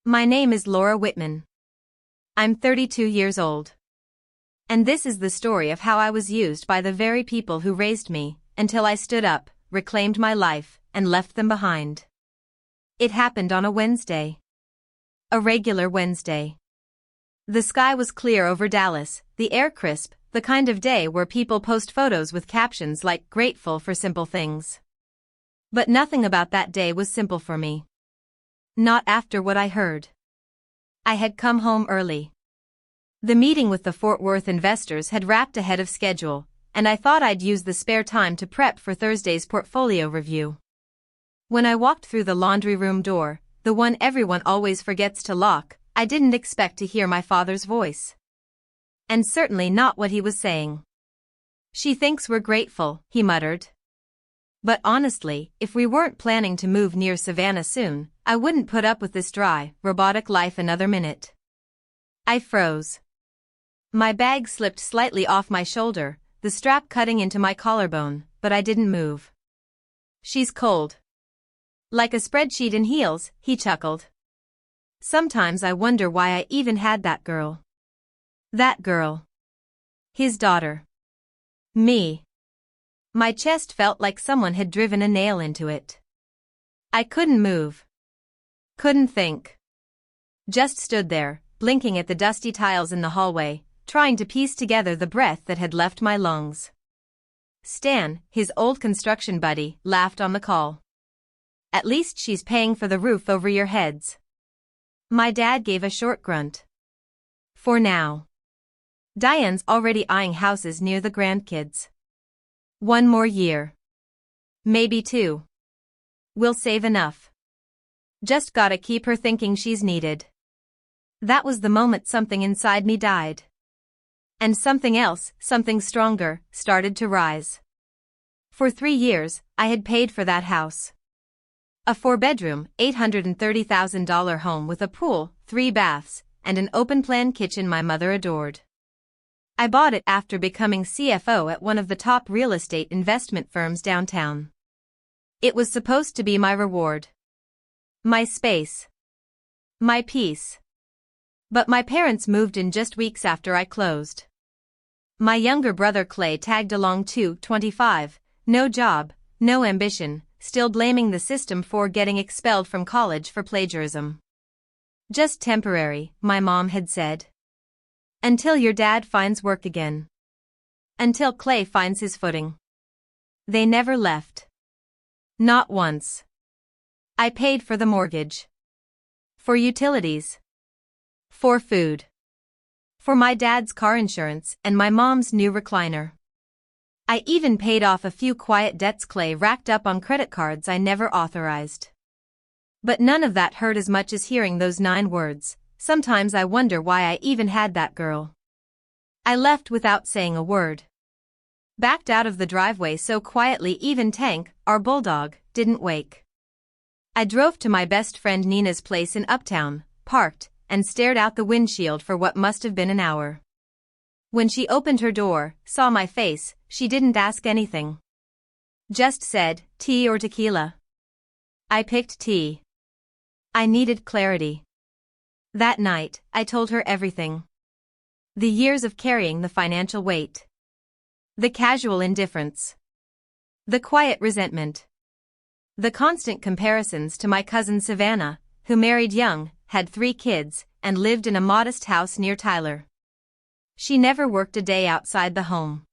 My name is Laura Whitman. I'm 32 years old. And this is the story of how I was used by the very people who raised me, until I stood up, reclaimed my life, and left them behind. It happened on a Wednesday. A regular Wednesday. The sky was clear over Dallas, the air crisp, the kind of day where people post photos with captions like "grateful for simple things." But nothing about that day was simple for me. Not after what I heard. I had come home early. The meeting with the Fort Worth investors had wrapped ahead of schedule, and I thought I'd use the spare time to prep for Thursday's portfolio review. When I walked through the laundry room door, the one everyone always forgets to lock, I didn't expect to hear my father's voice. And certainly not what he was saying. "She thinks we're grateful," he muttered. But honestly, if we weren't planning to move near Savannah soon, I wouldn't put up with this dry, robotic life another minute. I froze. My bag slipped slightly off my shoulder, the strap cutting into my collarbone, but I didn't move. "She's cold. Like a spreadsheet in heels," he chuckled. Sometimes I wonder why I even had that girl. That girl. His daughter. Me. My chest felt like someone had driven a nail into it. I couldn't move. Couldn't think. Just stood there, blinking at the dusty tiles in the hallway, trying to piece together the breath that had left my lungs. Stan, his old construction buddy, laughed on the call. "At least she's paying for the roof over your heads." My dad gave a short grunt. "For now. Diane's already eyeing houses near the grandkids. One more year. Maybe two. We'll save enough. Just gotta keep her thinking she's needed." That was the moment something inside me died. And something else, something stronger, started to rise. For 3 years, I had paid for that house. A 4-bedroom, $830,000 home with a pool, 3 baths, and an open-plan kitchen my mother adored. I bought it after becoming CFO at one of the top real estate investment firms downtown. It was supposed to be my reward. My space. My peace. But my parents moved in just weeks after I closed. My younger brother Clay tagged along too, 25, no job, no ambition, still blaming the system for getting expelled from college for plagiarism. "Just temporary," my mom had said. "Until your dad finds work again. Until Clay finds his footing." They never left. Not once. I paid for the mortgage. For utilities. For food. For my dad's car insurance and my mom's new recliner. I even paid off a few quiet debts Clay racked up on credit cards I never authorized. But none of that hurt as much as hearing those 9 words. "Sometimes I wonder why I even had that girl." I left without saying a word. Backed out of the driveway so quietly even Tank, our bulldog, didn't wake. I drove to my best friend Nina's place in Uptown, parked, and stared out the windshield for what must have been an hour. When she opened her door, saw my face, she didn't ask anything. Just said, "Tea or tequila?" I picked tea. I needed clarity. That night, I told her everything. The years of carrying the financial weight. The casual indifference. The quiet resentment. The constant comparisons to my cousin Savannah, who married young, had 3 kids, and lived in a modest house near Tyler. She never worked a day outside the home.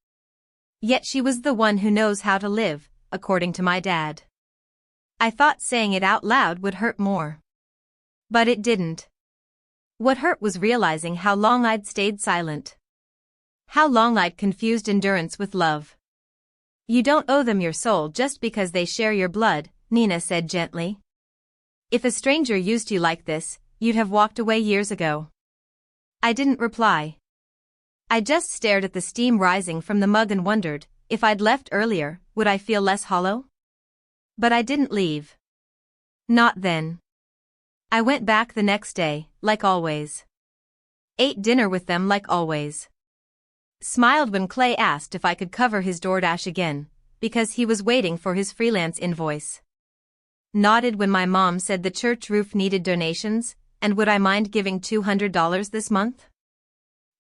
Yet she was the one who knows how to live, according to my dad. I thought saying it out loud would hurt more. But it didn't. What hurt was realizing how long I'd stayed silent. How long I'd confused endurance with love. "You don't owe them your soul just because they share your blood," Nina said gently. "If a stranger used you like this, you'd have walked away years ago." I didn't reply. I just stared at the steam rising from the mug and wondered, if I'd left earlier, would I feel less hollow? But I didn't leave. Not then. I went back the next day, like always. Ate dinner with them like always. Smiled when Clay asked if I could cover his DoorDash again, because he was waiting for his freelance invoice. Nodded when my mom said the church roof needed donations, and would I mind giving $200 this month?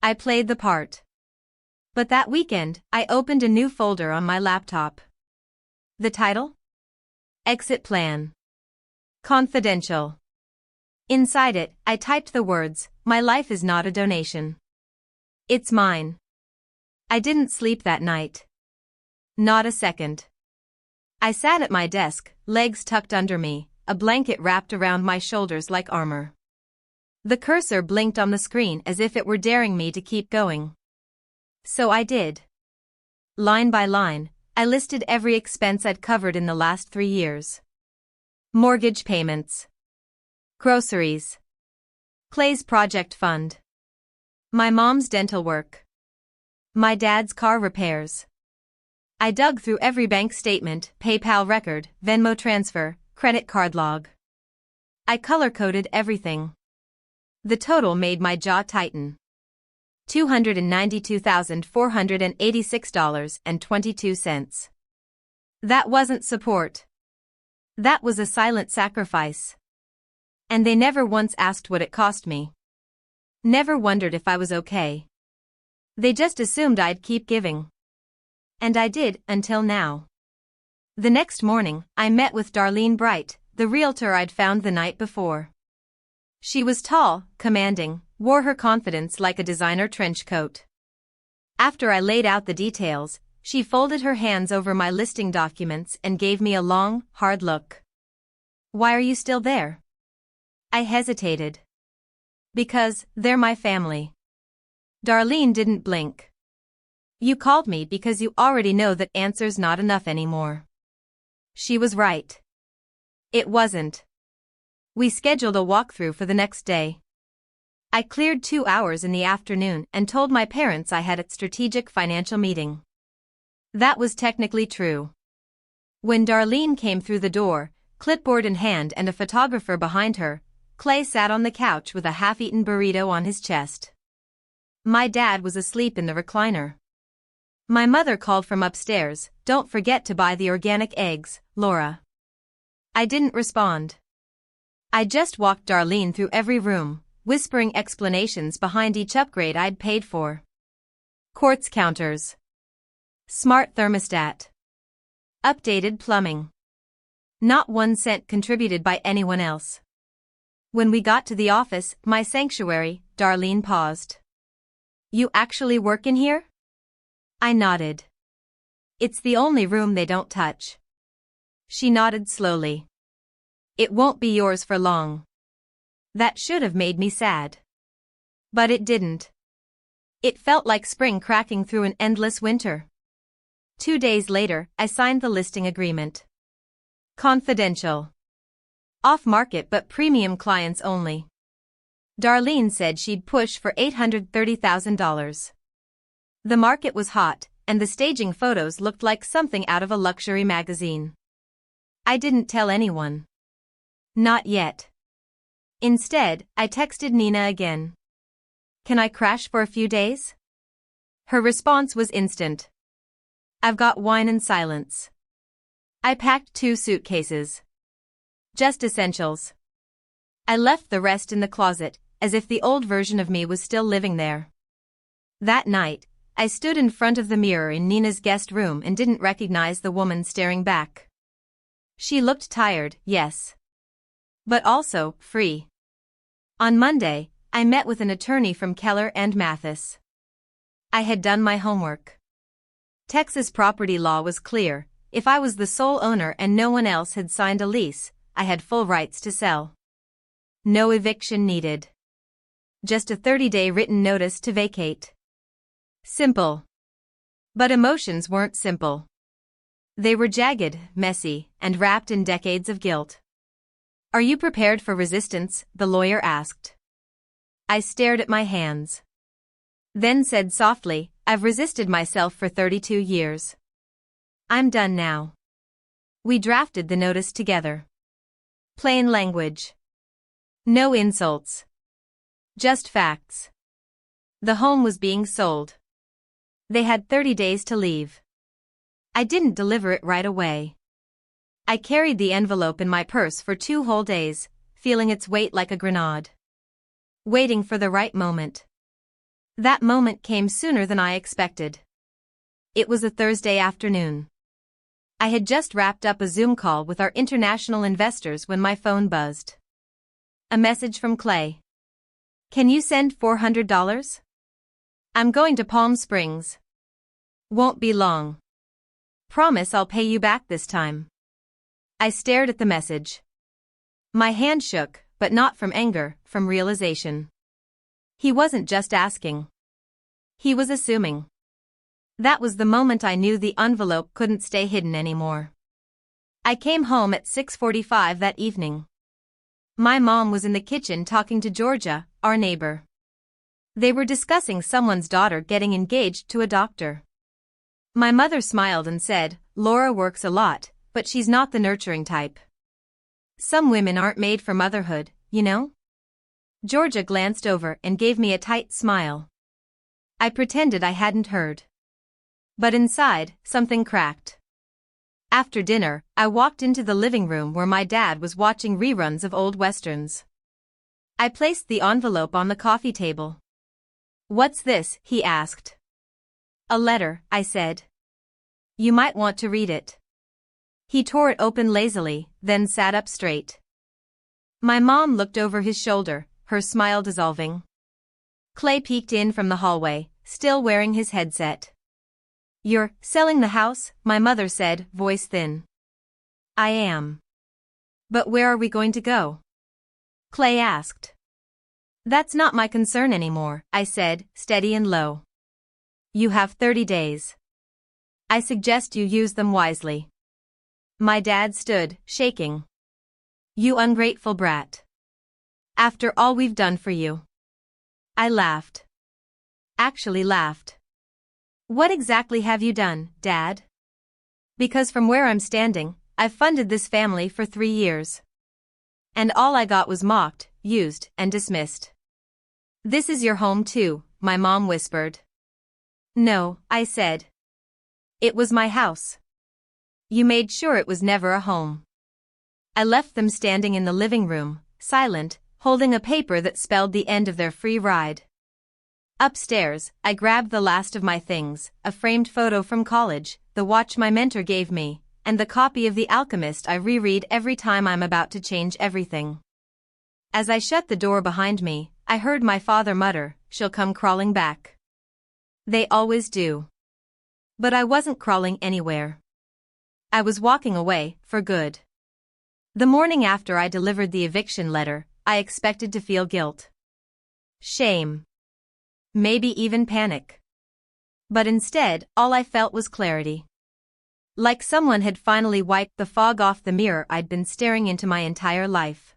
I played the part. But that weekend, I opened a new folder on my laptop. The title? Exit Plan. Confidential. Inside it, I typed the words, "My life is not a donation. It's mine." I didn't sleep that night. Not a second. I sat at my desk, legs tucked under me, a blanket wrapped around my shoulders like armor. The cursor blinked on the screen as if it were daring me to keep going. So I did. Line by line, I listed every expense I'd covered in the last 3 years. Mortgage payments. Groceries. Clay's project fund. My mom's dental work. My dad's car repairs. I dug through every bank statement, PayPal record, Venmo transfer, credit card log. I color-coded everything. The total made my jaw tighten. $292,486.22. That wasn't support. That was a silent sacrifice. And they never once asked what it cost me. Never wondered if I was okay. They just assumed I'd keep giving. And I did, until now. The next morning, I met with Darlene Bright, the realtor I'd found the night before. She was tall, commanding, wore her confidence like a designer trench coat. After I laid out the details, she folded her hands over my listing documents and gave me a long, hard look. "Why are you still there?" I hesitated. "Because, they're my family." Darlene didn't blink. "You called me because you already know that answer's not enough anymore." She was right. It wasn't. We scheduled a walkthrough for the next day. I cleared 2 hours in the afternoon and told my parents I had a strategic financial meeting. That was technically true. When Darlene came through the door, clipboard in hand and a photographer behind her, Clay sat on the couch with a half-eaten burrito on his chest. My dad was asleep in the recliner. My mother called from upstairs, "Don't forget to buy the organic eggs, Laura." I didn't respond. I just walked Darlene through every room, whispering explanations behind each upgrade I'd paid for. Quartz counters. Smart thermostat. Updated plumbing. Not 1 cent contributed by anyone else. When we got to the office, my sanctuary, Darlene paused. "You actually work in here?" I nodded. "It's the only room they don't touch." She nodded slowly. "It won't be yours for long." That should have made me sad. But it didn't. It felt like spring cracking through an endless winter. 2 days later, I signed the listing agreement. Confidential. Off-market but premium clients only. Darlene said she'd push for $830,000. The market was hot, and the staging photos looked like something out of a luxury magazine. I didn't tell anyone. Not yet. Instead, I texted Nina again. "Can I crash for a few days?" Her response was instant. "I've got wine and silence." I packed 2 suitcases. Just essentials. I left the rest in the closet, as if the old version of me was still living there. That night, I stood in front of the mirror in Nina's guest room and didn't recognize the woman staring back. She looked tired, yes. But also, free. On Monday, I met with an attorney from Keller and Mathis. I had done my homework. Texas property law was clear. If I was the sole owner and no one else had signed a lease, I had full rights to sell. No eviction needed. Just a 30-day written notice to vacate. Simple. But emotions weren't simple. They were jagged, messy, and wrapped in decades of guilt. "Are you prepared for resistance?" the lawyer asked. I stared at my hands. Then said softly, "I've resisted myself for 32 years. I'm done now." We drafted the notice together. Plain language. No insults. Just facts. The home was being sold. They had 30 days to leave. I didn't deliver it right away. I carried the envelope in my purse for 2 whole days, feeling its weight like a grenade. waiting for the right moment. That moment came sooner than I expected. It was a Thursday afternoon. I had just wrapped up a Zoom call with our international investors when my phone buzzed. A message from Clay. Can you send $400? I'm going to Palm Springs. Won't be long. Promise I'll pay you back this time. I stared at the message. My hand shook, but not from anger, from realization. He wasn't just asking. He was assuming. That was the moment I knew the envelope couldn't stay hidden anymore. I came home at 6:45 that evening. My mom was in the kitchen talking to Georgia, our neighbor. They were discussing someone's daughter getting engaged to a doctor. My mother smiled and said, "Laura works a lot, but she's not the nurturing type. Some women aren't made for motherhood, you know?" Georgia glanced over and gave me a tight smile. I pretended I hadn't heard. But inside, something cracked. After dinner, I walked into the living room where my dad was watching reruns of old westerns. I placed the envelope on the coffee table. "What's this?" he asked. "A letter," I said. "You might want to read it." He tore it open lazily, then sat up straight. My mom looked over his shoulder, her smile dissolving. Clay peeked in from the hallway, still wearing his headset. "You're selling the house?" my mother said, voice thin. "I am." "But where are we going to go?" Clay asked. "That's not my concern anymore," I said, steady and low. "You have 30 days. I suggest you use them wisely." My dad stood, shaking. "You ungrateful brat. After all we've done for you." I laughed. Actually laughed. "What exactly have you done, Dad?" "Because from where I'm standing, I've funded this family for 3 years. And all I got was mocked, used, and dismissed." "This is your home too," my mom whispered. "No," I said. "It was my house. You made sure it was never a home." I left them standing in the living room, silent, holding a paper that spelled the end of their free ride. Upstairs, I grabbed the last of my things, a framed photo from college, the watch my mentor gave me, and the copy of The Alchemist I reread every time I'm about to change everything. As I shut the door behind me, I heard my father mutter, "She'll come crawling back." They always do. But I wasn't crawling anywhere. I was walking away, for good. The morning after I delivered the eviction letter, I expected to feel guilt. Shame. Maybe even panic. But instead, all I felt was clarity. Like someone had finally wiped the fog off the mirror I'd been staring into my entire life.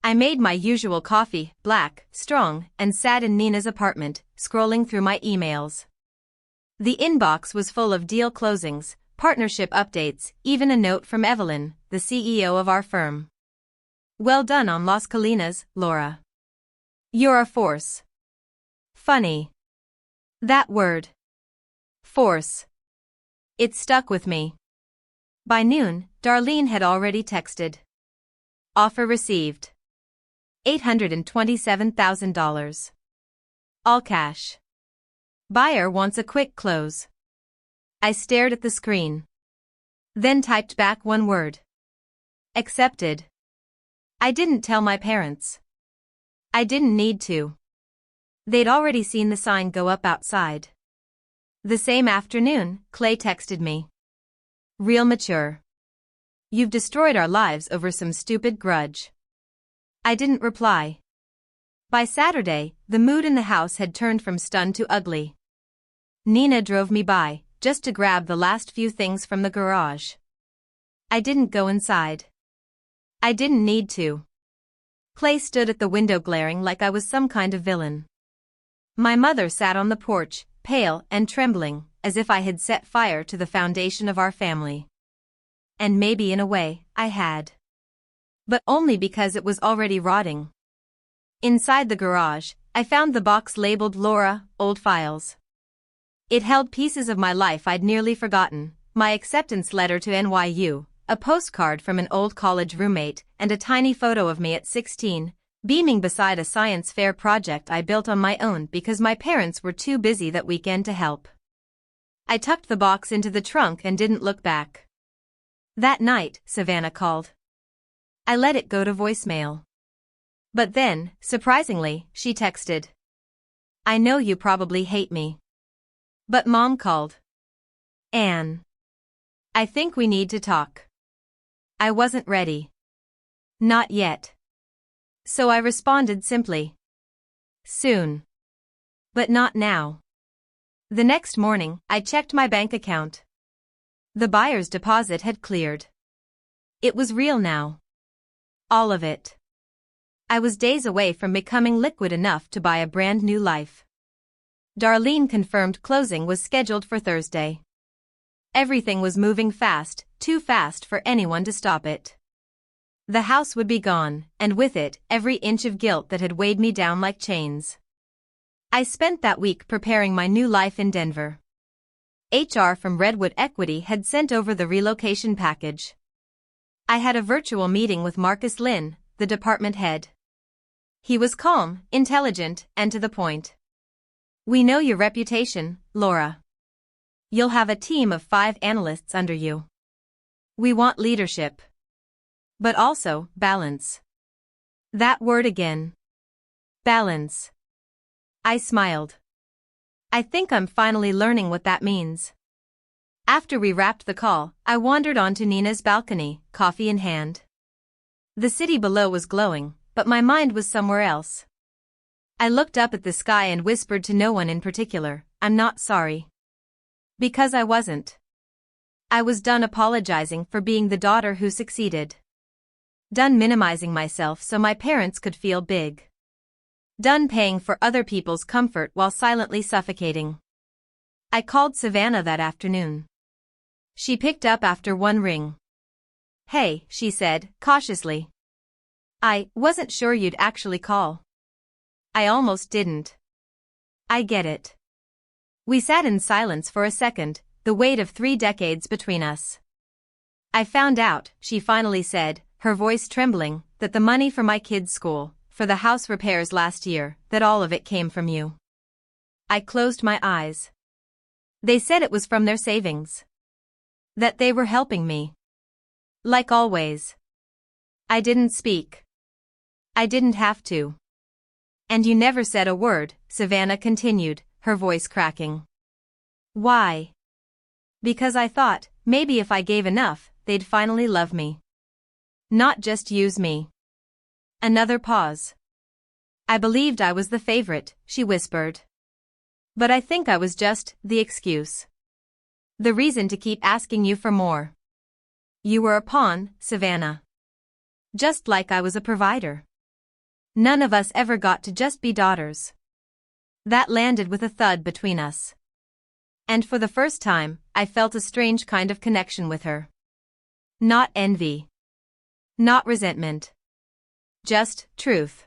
I made my usual coffee, black, strong, and sat in Nina's apartment, scrolling through my emails. The inbox was full of deal closings, partnership updates, even a note from Evelyn, the CEO of our firm. "Well done on Las Colinas, Laura. You're a force." Funny. That word. Force. It stuck with me. By noon, Darlene had already texted. Offer received. $827,000. All cash. Buyer wants a quick close. I stared at the screen. Then typed back one word. Accepted. I didn't tell my parents. I didn't need to. They'd already seen the sign go up outside. The same afternoon, Clay texted me. Real mature. You've destroyed our lives over some stupid grudge. I didn't reply. By Saturday, the mood in the house had turned from stunned to ugly. Nina drove me by, just to grab the last few things from the garage. I didn't go inside. I didn't need to. Clay stood at the window glaring like I was some kind of villain. My mother sat on the porch, pale and trembling, as if I had set fire to the foundation of our family. And maybe in a way, I had. But only because it was already rotting. Inside the garage, I found the box labeled Laura, Old Files. It held pieces of my life I'd nearly forgotten, my acceptance letter to NYU, a postcard from an old college roommate, and a tiny photo of me at 16, beaming beside a science fair project I built on my own because my parents were too busy that weekend to help. I tucked the box into the trunk and didn't look back. That night, Savannah called. I let it go to voicemail. But then, surprisingly, she texted. I know you probably hate me. But Mom called. Anne. I think we need to talk. I wasn't ready. Not yet. So I responded simply. Soon. But not now. The next morning, I checked my bank account. The buyer's deposit had cleared. It was real now. All of it. I was days away from becoming liquid enough to buy a brand new life. Darlene confirmed closing was scheduled for Thursday. Everything was moving fast, too fast for anyone to stop it. The house would be gone, and with it, every inch of guilt that had weighed me down like chains. I spent that week preparing my new life in Denver. HR from Redwood Equity had sent over the relocation package. I had a virtual meeting with Marcus Lynn, the department head. He was calm, intelligent, and to the point. We know your reputation, Laura. You'll have a team of 5 analysts under you. We want leadership. But also, balance. That word again. Balance. I smiled. I think I'm finally learning what that means. After we wrapped the call, I wandered onto Nina's balcony, coffee in hand. The city below was glowing, but my mind was somewhere else. I looked up at the sky and whispered to no one in particular, I'm not sorry. Because I wasn't. I was done apologizing for being the daughter who succeeded. Done minimizing myself so my parents could feel big. Done paying for other people's comfort while silently suffocating. I called Savannah that afternoon. She picked up after one ring. Hey, she said, cautiously. I wasn't sure you'd actually call. I almost didn't. I get it. We sat in silence for a second, the weight of 3 decades between us. I found out, she finally said, her voice trembling, that the money for my kids' school, for the house repairs last year, that all of it came from you. I closed my eyes. They said it was from their savings. That they were helping me. Like always. I didn't speak. I didn't have to. And you never said a word, Savannah continued, her voice cracking. Why? Because I thought, maybe if I gave enough, they'd finally love me. Not just use me. Another pause. I believed I was the favorite, she whispered. But I think I was just the excuse. The reason to keep asking you for more. You were a pawn, Savannah. Just like I was a provider. None of us ever got to just be daughters. That landed with a thud between us. And for the first time, I felt a strange kind of connection with her. Not envy. Not resentment. Just truth.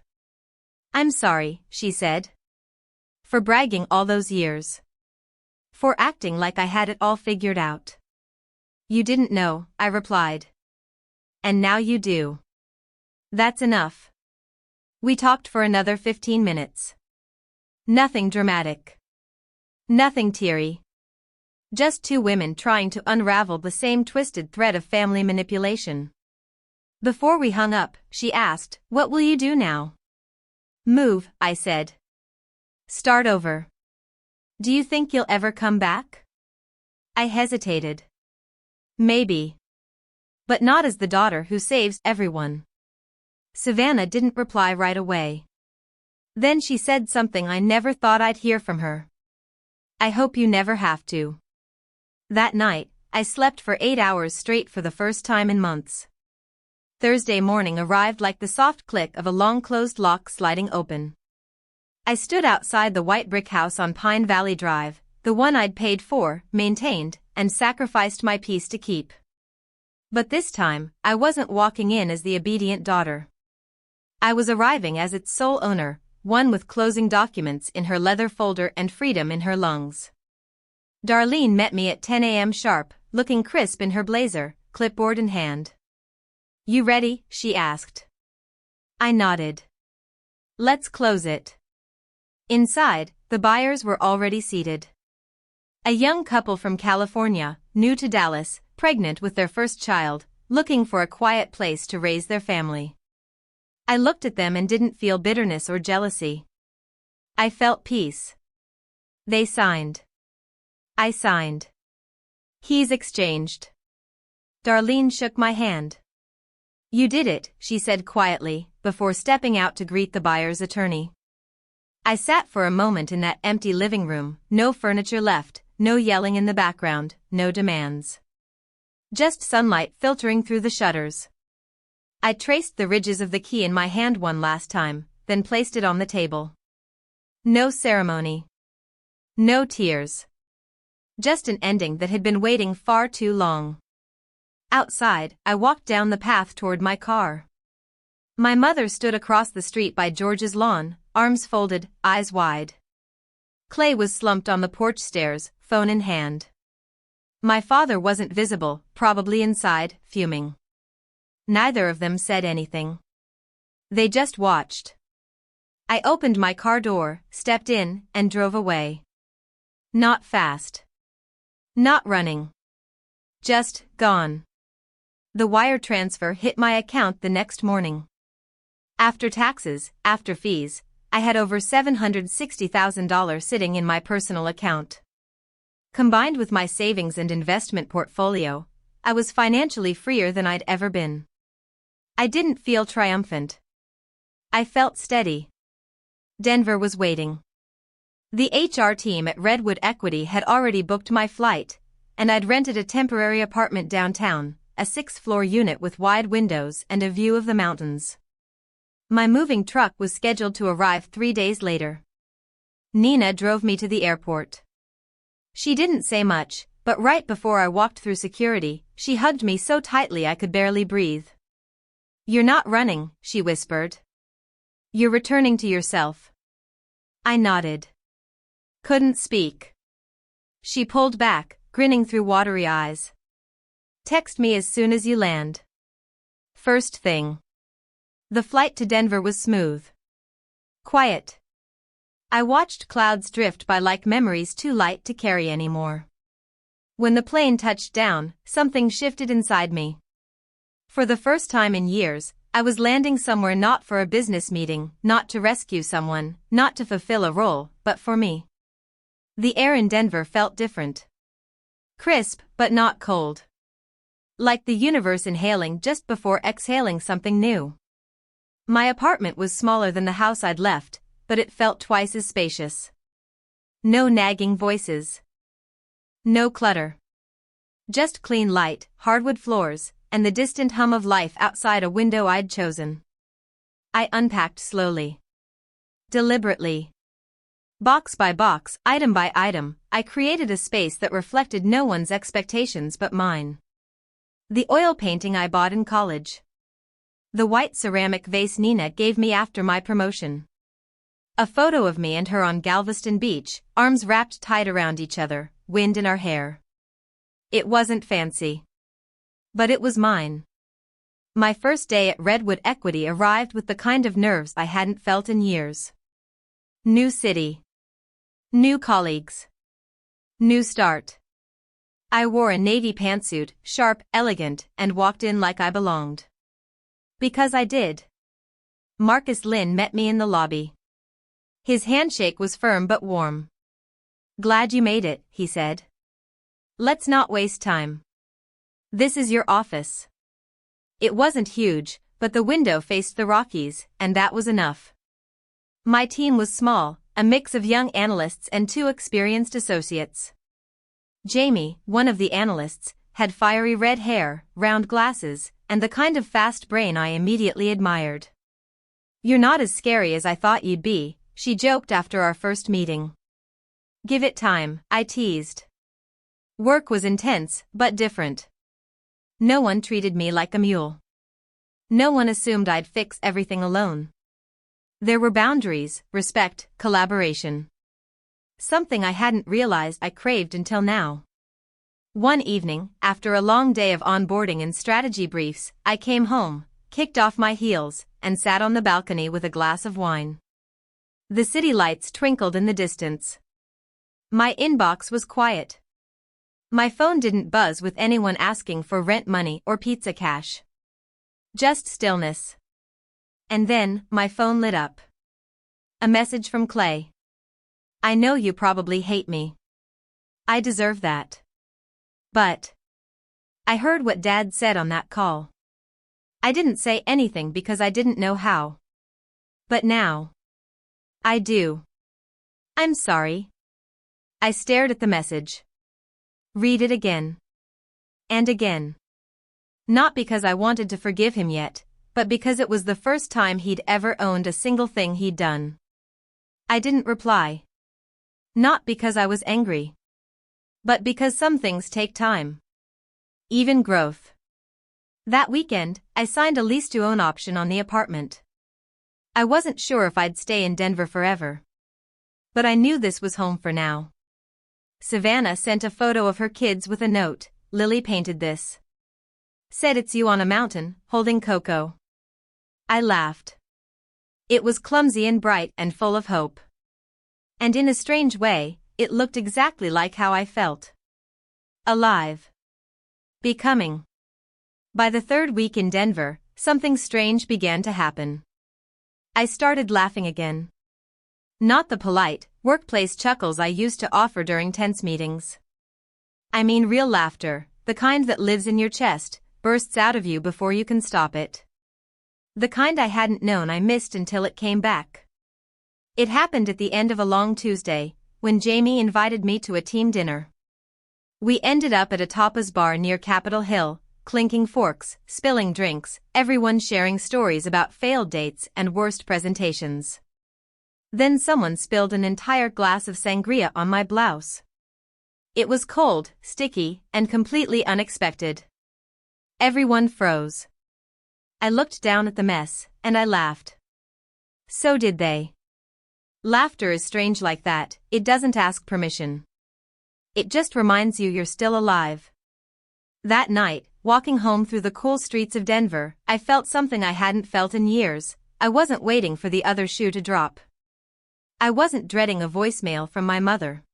I'm sorry, she said. For bragging all those years. For acting like I had it all figured out. You didn't know, I replied. And now you do. That's enough. We talked for another 15 minutes. Nothing dramatic. Nothing teary. Just 2 women trying to unravel the same twisted thread of family manipulation. Before we hung up, she asked, what will you do now? Move, I said. Start over. Do you think you'll ever come back? I hesitated. Maybe. But not as the daughter who saves everyone. Savannah didn't reply right away. Then she said something I never thought I'd hear from her. I hope you never have to. That night, I slept for 8 hours straight for the first time in months. Thursday morning arrived like the soft click of a long-closed lock sliding open. I stood outside the white brick house on Pine Valley Drive, the one I'd paid for, maintained, and sacrificed my peace to keep. But this time, I wasn't walking in as the obedient daughter. I was arriving as its sole owner, one with closing documents in her leather folder and freedom in her lungs. Darlene met me at 10 a.m. sharp, looking crisp in her blazer, clipboard in hand. You ready? She asked. I nodded. Let's close it. Inside, the buyers were already seated. A young couple from California, new to Dallas, pregnant with their first child, looking for a quiet place to raise their family. I looked at them and didn't feel bitterness or jealousy. I felt peace. They signed. I signed. Keys exchanged. Darlene shook my hand. You did it, she said quietly, before stepping out to greet the buyer's attorney. I sat for a moment in that empty living room, no furniture left, no yelling in the background, no demands. Just sunlight filtering through the shutters. I traced the ridges of the key in my hand one last time, then placed it on the table. No ceremony. No tears. Just an ending that had been waiting far too long. Outside, I walked down the path toward my car. My mother stood across the street by George's lawn, arms folded, eyes wide. Clay was slumped on the porch stairs, phone in hand. My father wasn't visible, probably inside, fuming. Neither of them said anything. They just watched. I opened my car door, stepped in, and drove away. Not fast. Not running. Just gone. The wire transfer hit my account the next morning. After taxes, after fees, I had over $760,000 sitting in my personal account. Combined with my savings and investment portfolio, I was financially freer than I'd ever been. I didn't feel triumphant. I felt steady. Denver was waiting. The HR team at Redwood Equity had already booked my flight, and I'd rented a temporary apartment downtown, a 6th-floor unit with wide windows and a view of the mountains. My moving truck was scheduled to arrive 3 days later. Nina drove me to the airport. She didn't say much, but right before I walked through security, she hugged me so tightly I could barely breathe. You're not running, she whispered. You're returning to yourself. I nodded. Couldn't speak. She pulled back, grinning through watery eyes. Text me as soon as you land. First thing. The flight to Denver was smooth. Quiet. I watched clouds drift by like memories too light to carry anymore. When the plane touched down, something shifted inside me. For the first time in years, I was landing somewhere not for a business meeting, not to rescue someone, not to fulfill a role, but for me. The air in Denver felt different. Crisp, but not cold. Like the universe inhaling just before exhaling something new. My apartment was smaller than the house I'd left, but it felt twice as spacious. No nagging voices. No clutter. Just clean light, hardwood floors, and the distant hum of life outside a window I'd chosen. I unpacked slowly. Deliberately. Box by box, item by item, I created a space that reflected no one's expectations but mine. The oil painting I bought in college. The white ceramic vase Nina gave me after my promotion. A photo of me and her on Galveston Beach, arms wrapped tight around each other, wind in our hair. It wasn't fancy. But it was mine. My first day at Redwood Equity arrived with the kind of nerves I hadn't felt in years. New city. New colleagues. New start. I wore a navy pantsuit, sharp, elegant, and walked in like I belonged. Because I did. Marcus Lynn met me in the lobby. His handshake was firm but warm. Glad you made it, he said. Let's not waste time. This is your office. It wasn't huge, but the window faced the Rockies, and that was enough. My team was small, a mix of young analysts and 2 experienced associates. Jamie, one of the analysts, had fiery red hair, round glasses, and the kind of fast brain I immediately admired. You're not as scary as I thought you'd be, she joked after our first meeting. Give it time, I teased. Work was intense, but different. No one treated me like a mule. No one assumed I'd fix everything alone. There were boundaries, respect, collaboration. Something I hadn't realized I craved until now. One evening, after a long day of onboarding and strategy briefs, I came home, kicked off my heels, and sat on the balcony with a glass of wine. The city lights twinkled in the distance. My inbox was quiet. My phone didn't buzz with anyone asking for rent money or pizza cash. Just stillness. And then, my phone lit up. A message from Clay. I know you probably hate me. I deserve that. But I heard what Dad said on that call. I didn't say anything because I didn't know how. But now I do. I'm sorry. I stared at the message. Read it again. And again. Not because I wanted to forgive him yet, but because it was the first time he'd ever owned a single thing he'd done. I didn't reply. Not because I was angry. But because some things take time. Even growth. That weekend, I signed a lease-to-own option on the apartment. I wasn't sure if I'd stay in Denver forever. But I knew this was home for now. Savannah sent a photo of her kids with a note. Lily painted this. Said it's you on a mountain, holding Coco. I laughed. It was clumsy and bright and full of hope. And in a strange way, it looked exactly like how I felt. Alive. Becoming. By the third week in Denver, something strange began to happen. I started laughing again. Not the polite, workplace chuckles I used to offer during tense meetings. I mean real laughter, the kind that lives in your chest, bursts out of you before you can stop it. The kind I hadn't known I missed until it came back. It happened at the end of a long Tuesday, when Jamie invited me to a team dinner. We ended up at a tapas bar near Capitol Hill, clinking forks, spilling drinks, everyone sharing stories about failed dates and worst presentations. Then someone spilled an entire glass of sangria on my blouse. It was cold, sticky, and completely unexpected. Everyone froze. I looked down at the mess, and I laughed. So did they. Laughter is strange like that, it doesn't ask permission. It just reminds you you're still alive. That night, walking home through the cool streets of Denver, I felt something I hadn't felt in years. I wasn't waiting for the other shoe to drop. I wasn't dreading a voicemail from my mother.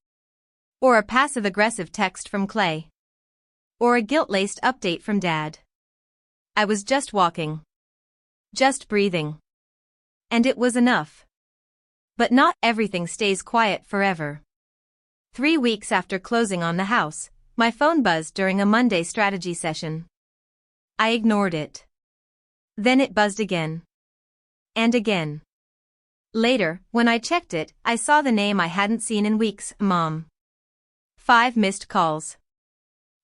Or a passive-aggressive text from Clay. Or a guilt-laced update from Dad. I was just walking. Just breathing. And it was enough. But not everything stays quiet forever. 3 weeks after closing on the house, my phone buzzed during a Monday strategy session. I ignored it. Then it buzzed again. And again. Later, when I checked it, I saw the name I hadn't seen in weeks, Mom. 5 missed calls.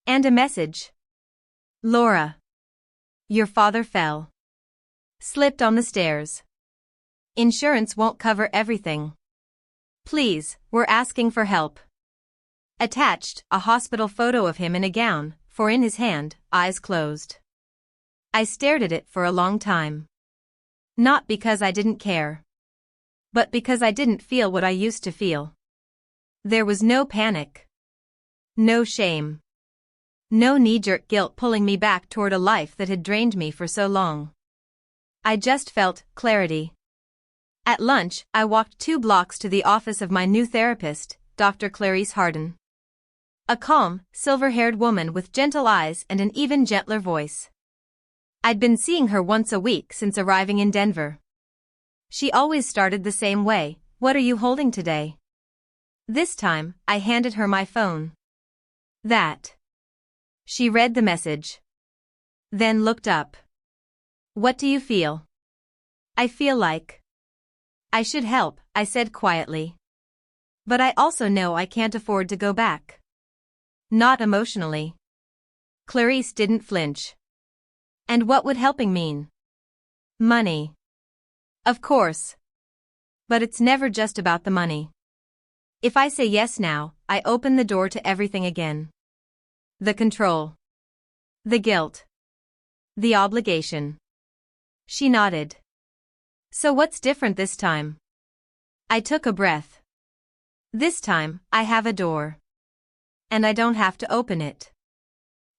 And a message. Laura. Your father fell. Slipped on the stairs. Insurance won't cover everything. Please, we're asking for help. Attached, a hospital photo of him in a gown, for in his hand, eyes closed. I stared at it for a long time. Not because I didn't care. But because I didn't feel what I used to feel. There was no panic. No shame. No knee-jerk guilt pulling me back toward a life that had drained me for so long. I just felt clarity. At lunch, I walked 2 blocks to the office of my new therapist, Dr. Clarice Harden. A calm, silver-haired woman with gentle eyes and an even gentler voice. I'd been seeing her once a week since arriving in Denver. She always started the same way, "What are you holding today?" This time, I handed her my phone. That. She read the message. Then looked up. "What do you feel?" "I feel like I should help," I said quietly. "But I also know I can't afford to go back. Not emotionally." Clarice didn't flinch. "And what would helping mean?" "Money." "Of course. But it's never just about the money. If I say yes now, I open the door to everything again. The control. The guilt. The obligation." She nodded. "So what's different this time?" I took a breath. "This time, I have a door. And I don't have to open it."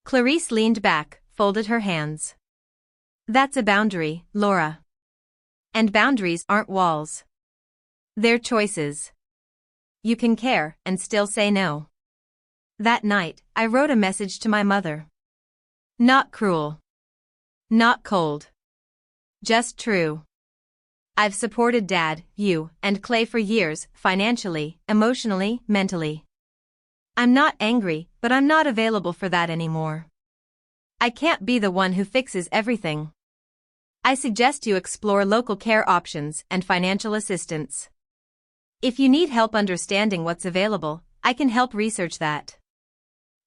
Clarice leaned back, folded her hands. "That's a boundary, Laura. And boundaries aren't walls. They're choices. You can care and still say no. That night, I wrote a message to my mother. Not cruel. Not cold. Just true. I've supported Dad, you, and Clay for years, financially, emotionally, mentally. I'm not angry, but I'm not available for that anymore. I can't be the one who fixes everything. I suggest you explore local care options and financial assistance. If you need help understanding what's available, I can help research that.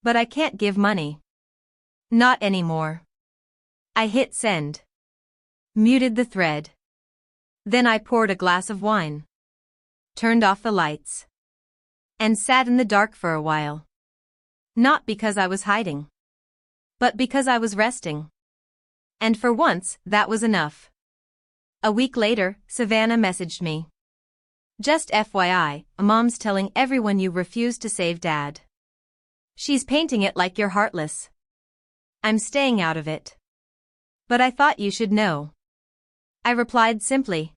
But I can't give money. Not anymore. I hit send. Muted the thread. Then I poured a glass of wine. Turned off the lights. And sat in the dark for a while. Not because I was hiding. But because I was resting. And for once, that was enough. A week later, Savannah messaged me. Just FYI, Mom's telling everyone you refused to save Dad. She's painting it like you're heartless. I'm staying out of it. But I thought you should know. I replied simply.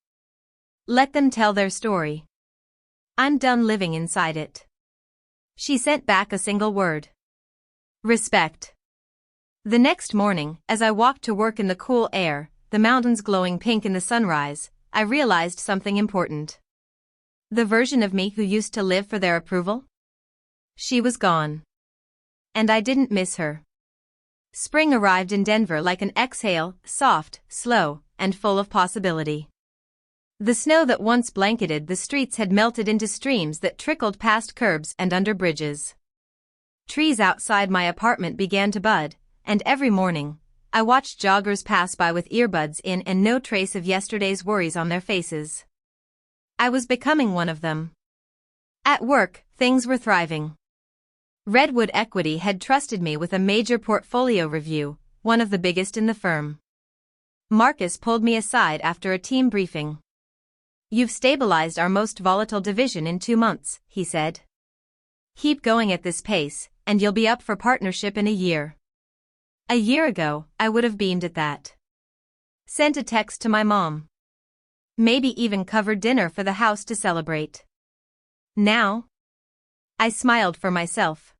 Let them tell their story. I'm done living inside it. She sent back a single word. Respect. The next morning, as I walked to work in the cool air, the mountains glowing pink in the sunrise, I realized something important. The version of me who used to live for their approval? She was gone. And I didn't miss her. Spring arrived in Denver like an exhale, soft, slow, and full of possibility. The snow that once blanketed the streets had melted into streams that trickled past curbs and under bridges. Trees outside my apartment began to bud, and every morning, I watched joggers pass by with earbuds in and no trace of yesterday's worries on their faces. I was becoming one of them. At work, things were thriving. Redwood Equity had trusted me with a major portfolio review, one of the biggest in the firm. Marcus pulled me aside after a team briefing. You've stabilized our most volatile division in 2 months, he said. Keep going at this pace, and you'll be up for partnership in a year. A year ago, I would have beamed at that. Sent a text to my mom. Maybe even covered dinner for the house to celebrate. Now? I smiled for myself.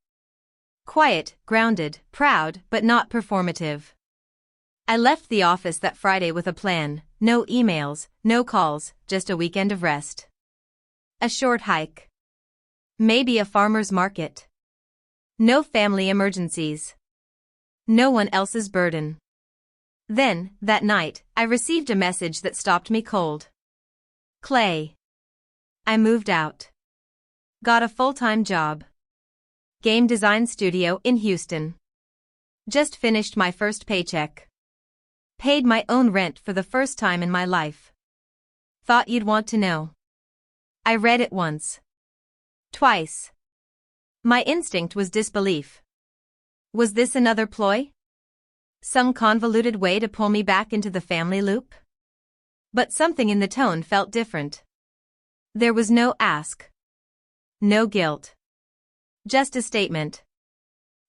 Quiet, grounded, proud, but not performative. I left the office that Friday with a plan, no emails, no calls, just a weekend of rest. A short hike. Maybe a farmer's market. No family emergencies. No one else's burden. Then, that night, I received a message that stopped me cold. Clay. I moved out. Got a full-time job. Game design studio in Houston. Just finished my first paycheck. Paid my own rent for the first time in my life. Thought you'd want to know. I read it once. Twice. My instinct was disbelief. Was this another ploy? Some convoluted way to pull me back into the family loop? But something in the tone felt different. There was no ask. No guilt. Just a statement.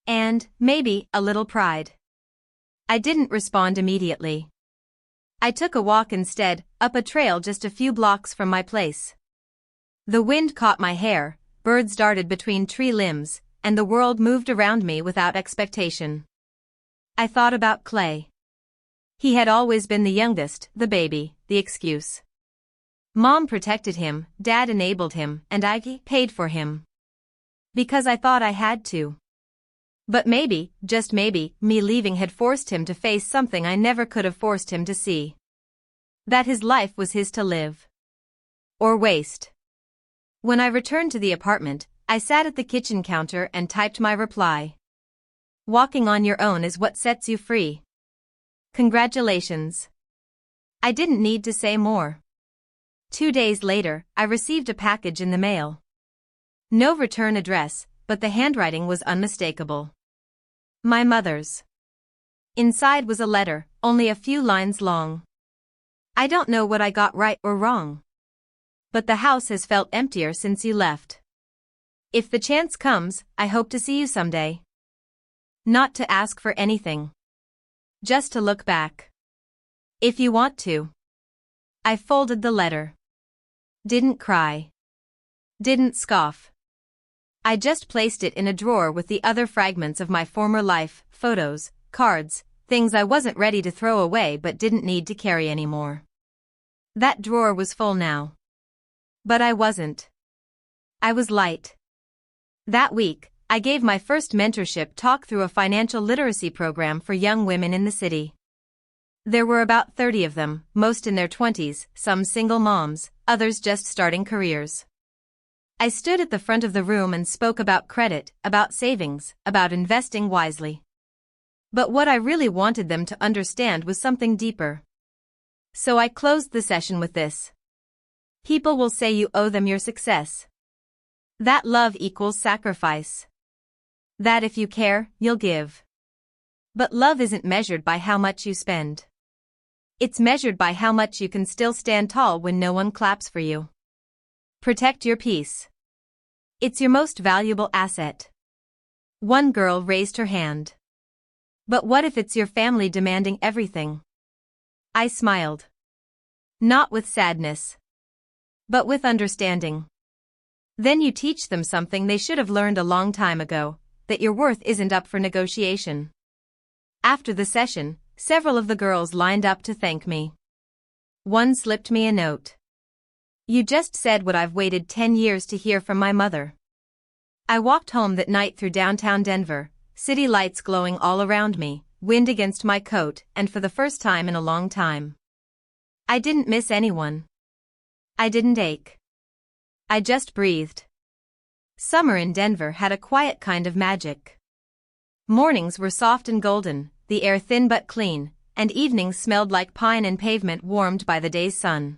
And, maybe, a little pride. I didn't respond immediately. I took a walk instead, up a trail just a few blocks from my place. The wind caught my hair, birds darted between tree limbs, and the world moved around me without expectation. I thought about Clay. He had always been the youngest, the baby, the excuse. Mom protected him, Dad enabled him, and I paid for him. Because I thought I had to. But maybe, just maybe, me leaving had forced him to face something I never could have forced him to see. That his life was his to live. Or waste. When I returned to the apartment, I sat at the kitchen counter and typed my reply. Walking on your own is what sets you free. Congratulations. I didn't need to say more. 2 days later, I received a package in the mail. No return address, but the handwriting was unmistakable. My mother's. Inside was a letter, only a few lines long. I don't know what I got right or wrong. But the house has felt emptier since you left. If the chance comes, I hope to see you someday. Not to ask for anything. Just to look back. If you want to. I folded the letter. Didn't cry. Didn't scoff. I just placed it in a drawer with the other fragments of my former life, photos, cards, things I wasn't ready to throw away but didn't need to carry anymore. That drawer was full now. But I wasn't. I was light. That week, I gave my first mentorship talk through a financial literacy program for young women in the city. There were about 30 of them, most in their 20s, some single moms, others just starting careers. I stood at the front of the room and spoke about credit, about savings, about investing wisely. But what I really wanted them to understand was something deeper. So I closed the session with this. People will say you owe them your success. That love equals sacrifice. That if you care, you'll give. But love isn't measured by how much you spend. It's measured by how much you can still stand tall when no one claps for you. Protect your peace. It's your most valuable asset. One girl raised her hand. But what if it's your family demanding everything? I smiled. Not with sadness. But with understanding. Then you teach them something they should have learned a long time ago, that your worth isn't up for negotiation. After the session, several of the girls lined up to thank me. One slipped me a note. You just said what I've waited 10 years to hear from my mother. I walked home that night through downtown Denver, city lights glowing all around me, wind against my coat, and for the first time in a long time. I didn't miss anyone. I didn't ache. I just breathed. Summer in Denver had a quiet kind of magic. Mornings were soft and golden, the air thin but clean, and evenings smelled like pine and pavement warmed by the day's sun.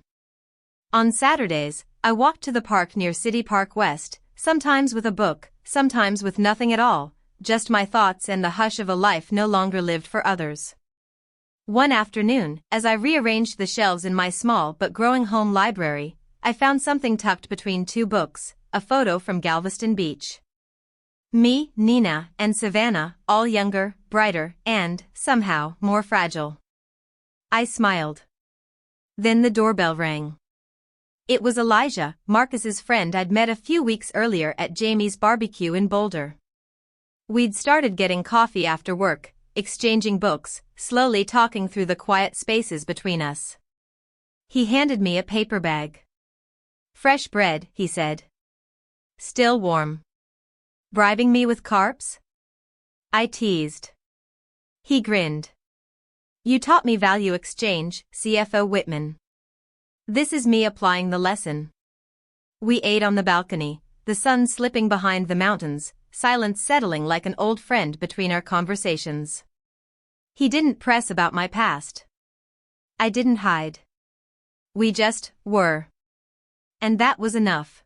On Saturdays, I walked to the park near City Park West, sometimes with a book, sometimes with nothing at all, just my thoughts and the hush of a life no longer lived for others. One afternoon, as I rearranged the shelves in my small but growing home library, I found something tucked between two books, a photo from Galveston Beach. Me, Nina, and Savannah, all younger, brighter, and, somehow, more fragile. I smiled. Then the doorbell rang. It was Elijah, Marcus's friend I'd met a few weeks earlier at Jamie's barbecue in Boulder. We'd started getting coffee after work, exchanging books, slowly talking through the quiet spaces between us. He handed me a paper bag. Fresh bread, he said. Still warm. Bribing me with carbs? I teased. He grinned. You taught me value exchange, CFO Whitman. This is me applying the lesson. We ate on the balcony, the sun slipping behind the mountains, silence settling like an old friend between our conversations. He didn't press about my past. I didn't hide. We just were. And that was enough.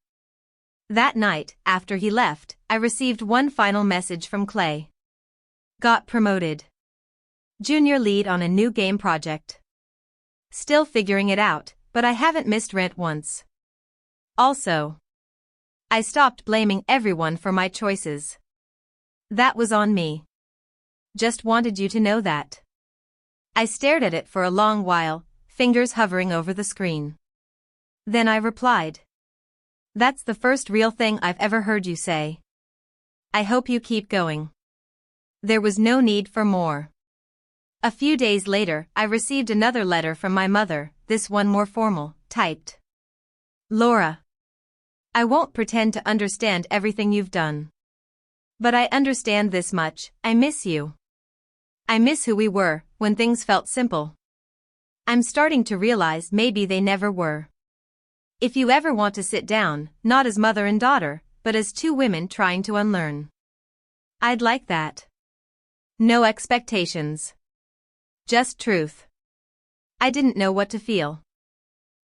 That night, after he left, I received one final message from Clay. Got promoted. Junior lead on a new game project. Still figuring it out, but I haven't missed rent once. Also, I stopped blaming everyone for my choices. That was on me. Just wanted you to know that. I stared at it for a long while, fingers hovering over the screen. Then I replied. That's the first real thing I've ever heard you say. I hope you keep going. There was no need for more. A few days later, I received another letter from my mother, this one more formal, typed. Laura. I won't pretend to understand everything you've done. But I understand this much, I miss you. I miss who we were, when things felt simple. I'm starting to realize maybe they never were. If you ever want to sit down, not as mother and daughter, but as two women trying to unlearn. I'd like that. No expectations. Just truth. I didn't know what to feel.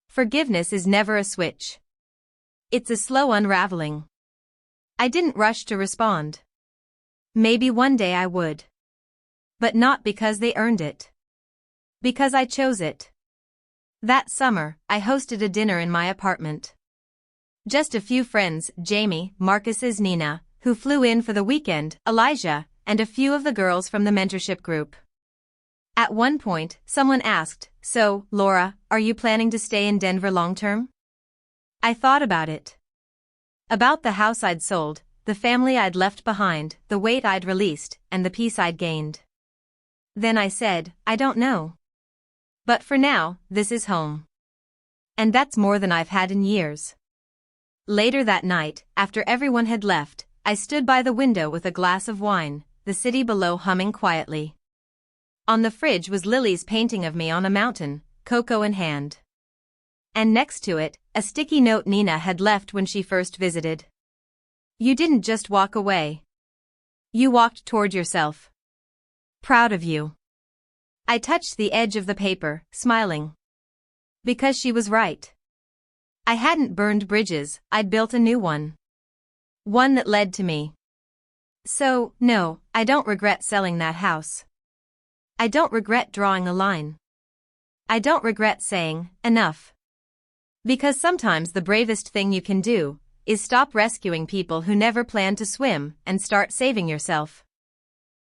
Forgiveness is never a switch. It's a slow unraveling. I didn't rush to respond. Maybe one day I would. But not because they earned it. Because I chose it. That summer, I hosted a dinner in my apartment. Just a few friends, Jamie, Marcus's Nina, who flew in for the weekend, Elijah, and a few of the girls from the mentorship group. At one point, someone asked, So, Laura, are you planning to stay in Denver long-term? I thought about it. About the house I'd sold, the family I'd left behind, the weight I'd released, and the peace I'd gained. Then I said, I don't know. But for now, this is home. And that's more than I've had in years. Later that night, after everyone had left, I stood by the window with a glass of wine, the city below humming quietly. On the fridge was Lily's painting of me on a mountain, cocoa in hand. And next to it, a sticky note Nina had left when she first visited. You didn't just walk away. You walked toward yourself. Proud of you. I touched the edge of the paper, smiling. Because she was right. I hadn't burned bridges, I'd built a new one. One that led to me. So, no, I don't regret selling that house. I don't regret drawing a line. I don't regret saying, enough. Because sometimes the bravest thing you can do is stop rescuing people who never planned to swim and start saving yourself.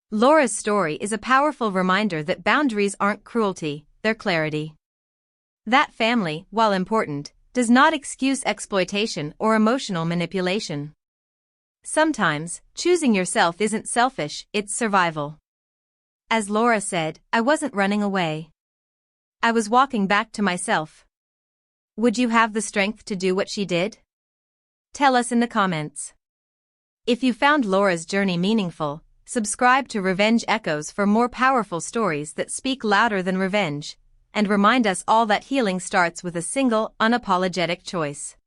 Laura's story is a powerful reminder that boundaries aren't cruelty, they're clarity. That family, while important, does not excuse exploitation or emotional manipulation. Sometimes, choosing yourself isn't selfish, it's survival. As Laura said, I wasn't running away. I was walking back to myself. Would you have the strength to do what she did? Tell us in the comments. If you found Laura's journey meaningful, subscribe to Revenge Echoes for more powerful stories that speak louder than revenge, and remind us all that healing starts with a single, unapologetic choice.